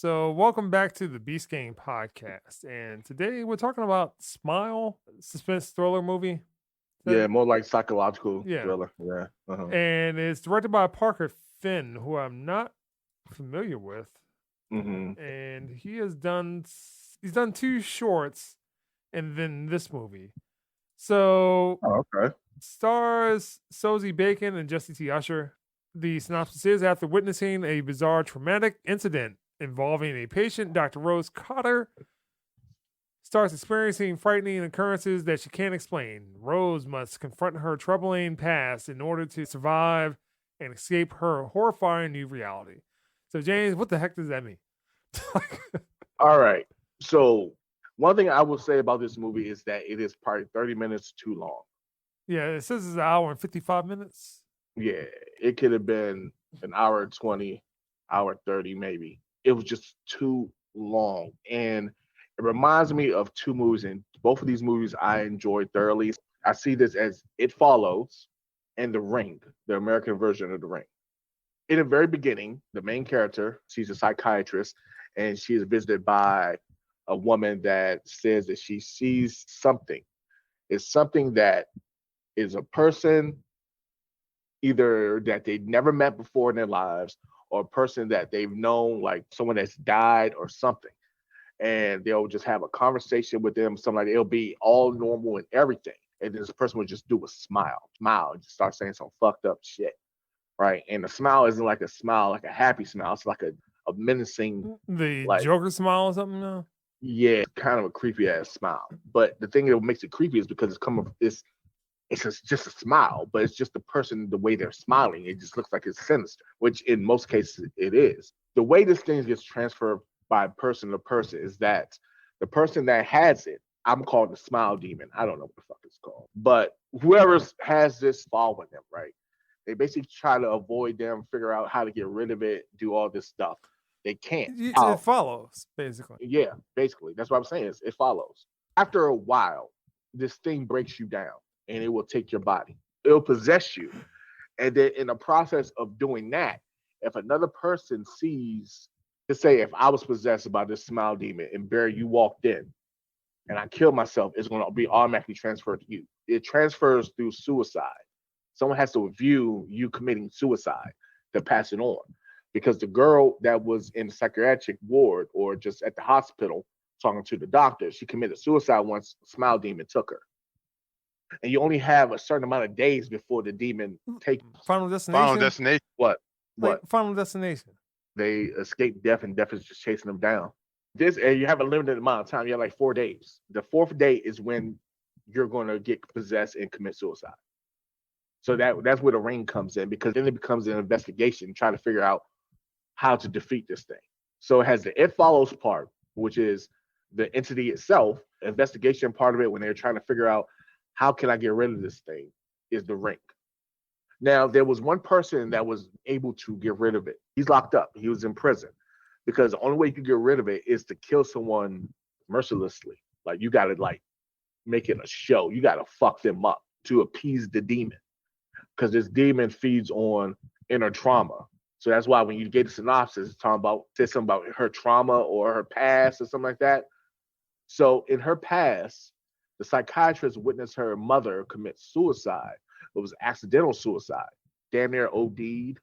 So, welcome back to the Beast Game podcast. And today we're talking about Smile, suspense thriller movie. Yeah, more like psychological Yeah. thriller. Yeah. Uh-huh. And it's directed by Parker Finn, who I'm not familiar with. Hmm. And he's done two shorts and then this movie. So, Oh, okay. stars Sosie Bacon and Jesse T. Usher. The synopsis is after witnessing a bizarre traumatic incident involving a patient, Dr. Rose Cotter starts experiencing frightening occurrences that she can't explain. Rose must confront her troubling past in order to survive and escape her horrifying new reality. So, James, what the heck does that mean? All right. So one thing I will say about this movie is that it is probably 30 minutes too long. Yeah, it says it's an hour and 55 minutes. Yeah, it could have been an hour 20, hour 30, maybe. It was just too long. And it reminds me of two movies, and both of these movies I enjoyed thoroughly. I see this as It Follows and The Ring, the American version of The Ring. In the very beginning, the main character, she's a psychiatrist, and she is visited by a woman that says that she sees something. It's something that is a person either that they never met before in their lives or a person that they've known, like someone that's died or something. And they'll just have a conversation with them, something like that. It'll be all normal and everything. And this person would just do a smile, and just start saying some fucked up shit. Right. And the smile isn't like a smile, like a happy smile. It's like a menacing, The like, Joker smile or something? No? yeah, kind of a creepy ass smile. But the thing that makes it creepy is because it's just a smile, but it's just the person, the way they're smiling. It just looks like it's sinister, which in most cases it is. The way this thing gets transferred by person to person is that the person that has it, I'm called the smile demon. I don't know what the fuck it's called, but whoever has this following them, right? They basically try to avoid them, figure out how to get rid of it, do all this stuff. They can't. It follows, basically. Yeah, basically. That's what I'm saying. It follows. After a while, this thing breaks you down and it will take your body. It'll possess you. And then in the process of doing that, if another person sees, let's say if I was possessed by this smile demon and Barry, you walked in and I killed myself, it's going to be automatically transferred to you. It transfers through suicide. Someone has to view you committing suicide to pass it on. Because the girl that was in the psychiatric ward or just at the hospital talking to the doctor, she committed suicide once Smile Demon took her. And you only have a certain amount of days before the demon takes Final Destination? Final Destination. what? Like Final Destination. They escape death and death is just chasing them down. This and you have a limited amount of time. You have like 4 days. The fourth day is when you're going to get possessed and commit suicide. So that's where the ring comes in because then it becomes an investigation trying to figure out how to defeat this thing. So it has the It Follows part, which is the entity itself, investigation part of it when they're trying to figure out how can I get rid of this thing is the ring. Now, there was one person that was able to get rid of it. He's locked up. He was in prison because the only way you can get rid of it is to kill someone mercilessly. Like you got to like make it a show. You got to fuck them up to appease the demon because this demon feeds on inner trauma. So that's why when you get the synopsis, it's talking about says something about her trauma or her past or something like that. So in her past, the psychiatrist witnessed her mother commit suicide. It was accidental suicide. Damn near OD'd.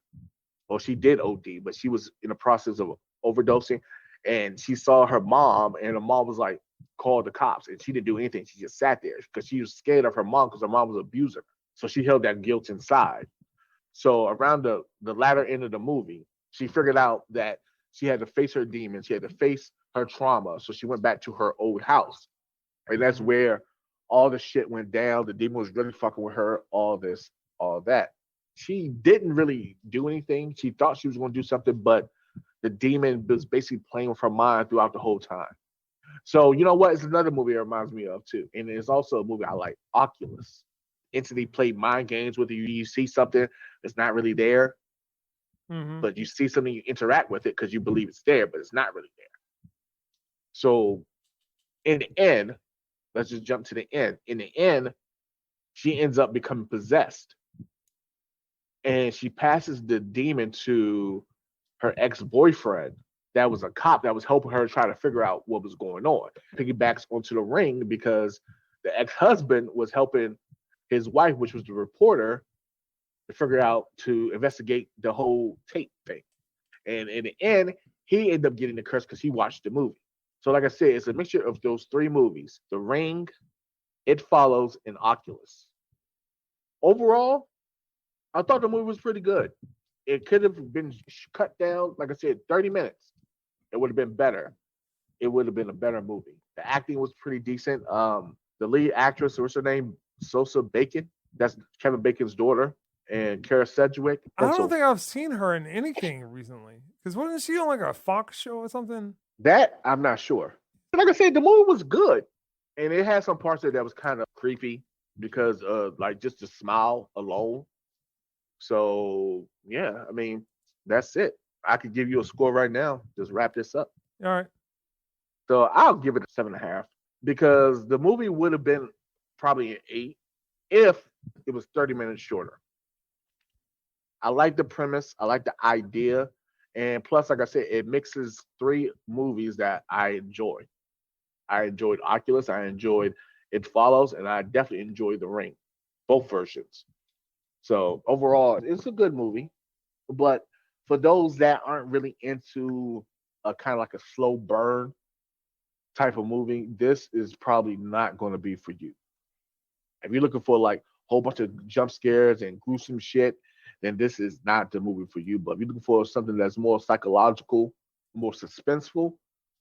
Well, she did OD, but she was in the process of overdosing. And she saw her mom, and her mom was like, called the cops. And she didn't do anything. She just sat there because she was scared of her mom because her mom was abusing her. So she held that guilt inside. So around the latter end of the movie, she figured out that she had to face her demons. She had to face her trauma. So she went back to her old house. And that's where all the shit went down. The demon was really fucking with her, all this, all that. She didn't really do anything. She thought she was going to do something, but the demon was basically playing with her mind throughout the whole time. So, you know what? It's another movie it reminds me of, too. And it's also a movie I like, Oculus. Instantly play mind games with you. You see something that's not really there, but you see something, you interact with it because you believe it's there, but it's not really there. So, in the end, let's just jump to the end. In the end, she ends up becoming possessed. And she passes the demon to her ex-boyfriend that was a cop that was helping her try to figure out what was going on. Piggybacks onto The Ring because the ex-husband was helping his wife, which was the reporter, to figure out to investigate the whole tape thing. And in the end, he ended up getting the curse because he watched the movie. So, like I said, it's a mixture of those three movies: The Ring, It Follows, and Oculus. Overall, I thought the movie was pretty good. It could have been cut down, like I said, 30 minutes. It would have been better. It would have been a better movie. The acting was pretty decent. The lead actress, what's her name? Sosa Bacon. That's Kevin Bacon's daughter, and Kara Sedgwick. I don't think I've seen her in anything recently. Because wasn't she on like a Fox show or something? That I'm not sure. Like I said, the movie was good, and it had some parts that was kind of creepy because like just the smile alone. So yeah, I mean that's it. I could give you a score right now. Just wrap this up. All right. So I'll give it a 7.5 because the movie would have been probably an 8 if it was 30 minutes shorter. I like the premise. I like the idea. And plus, like I said, it mixes three movies that I enjoy. I enjoyed Oculus, I enjoyed It Follows, and I definitely enjoyed The Ring, both versions. So overall, it's a good movie. But for those that aren't really into a kind of like a slow burn type of movie, this is probably not going to be for you. If you're looking for like a whole bunch of jump scares and gruesome shit, then this is not the movie for you. But if you're looking for something that's more psychological, more suspenseful,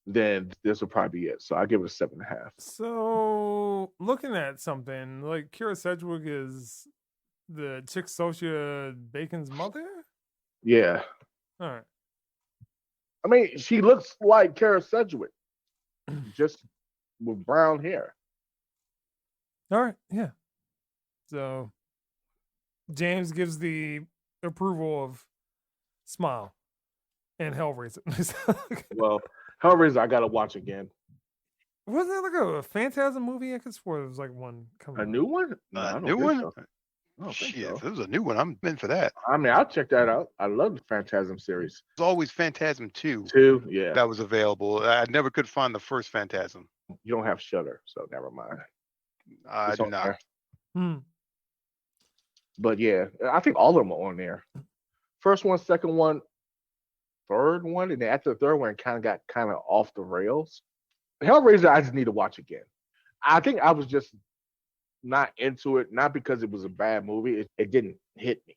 then this will probably be it. So I give it a 7.5. So looking at something like Kira Sedgwick is the chick Socia Bacon's mother. Yeah. All right. I mean, she looks like Kara Sedgwick, just with brown hair. All right. Yeah. So James gives the approval of Smile and Hellraiser. Well, Hellraiser, I gotta watch again. Wasn't that like a Phantasm movie? I could swear there was like one coming. A new one? No, I don't new think one? so. I don't think Shit, so. if it was a new one, I'm in for that. I mean, I'll check that out. I love the Phantasm series. There's always Phantasm 2 yeah. that was available. I never could find the first Phantasm. You don't have Shudder, so never mind. I It's do on not. there. Hmm. But yeah, I think all of them are on there. First one, second one, third one, and then after the third one, it kind of got kind of off the rails. Hellraiser, I just need to watch again. I think I was just not into it, not because it was a bad movie. It didn't hit me.